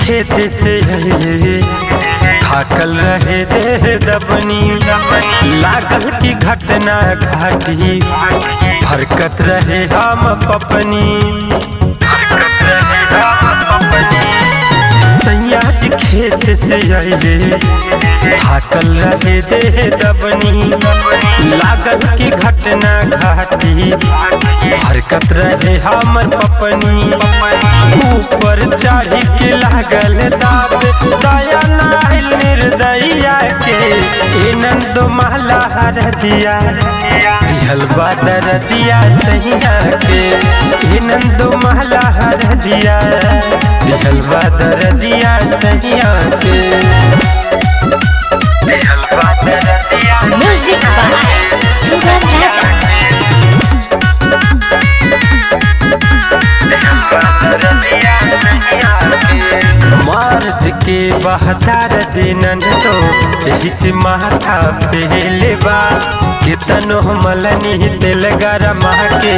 खेत से थाकल रहे देह दबनी, लागल की घटना घाटी फरकत रहे हम पपनी। सैया जी खेत से अइले थाकल रहे देह दबनी, लागल की घटना घाटी हरकत रहे हमर पपनी। ऊपर चढ़ी के लागल दाद दया नाइल निर्दया के, ए नंदो महला हर दिया हलवा दर दिया सैया के, ए नंदो महला हर दिया हलवा दर दिया सैया के, हलवा दर दिया। म्यूजिक बाय सुगम राजा। मर्द के बहतार दिनन तो यही से माथा पहले बा, कितनो मलनी दिल गरम के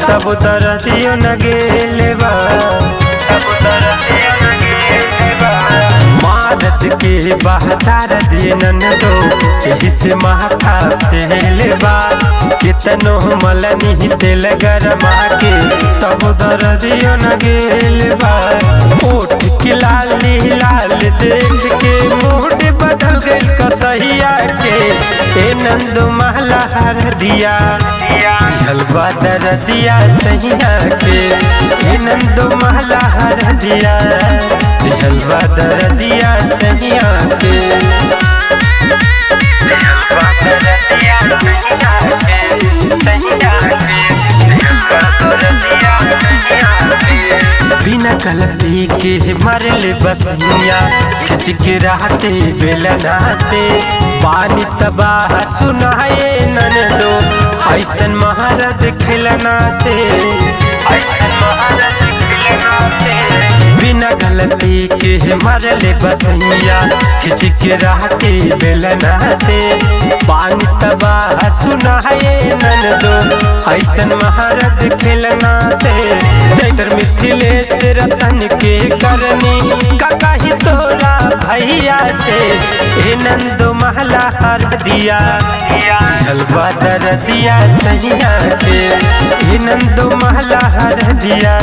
तब दर्दियो न गेले बा, तब दर्दियो न गेले बा। मर्द के बहतार दिनन तो यही से माथा पहले बा, कितनो मलनी दिल गरम के तब दर्दियो न गेले बा। ओठ की लाली लाल देख के मूड बदल गई कसैया के, ए नंदो महला हर दिया हलवा दर दिया सैया के, ए नंदो महला हर दिया हलवा दर दिया सैया के, हलवा दर दिया सैया के, सैया के, हलवा दर दिया सैया के। बिना गलती के मरले बसैया खिंच के रहते बेलना से, पानी तबाह सुनाए ननदो ऐसन महारत खिलना से, ऐसन महारत खिलना से। बिना गलती के मरले बसैया खिंच के रहते बेलना से, पानी तबाह सुनाए ननदो ऐसन महारत खिलना से। डॉक्टर मिथिलेश रतन के करनी का कही तोरा भैया से, ए नंदो महला हर दिया हलवा दर दिया सैया के, ए नंदो महला हर दिया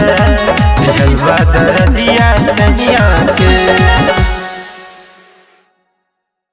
हलवा दर दिया सैया के।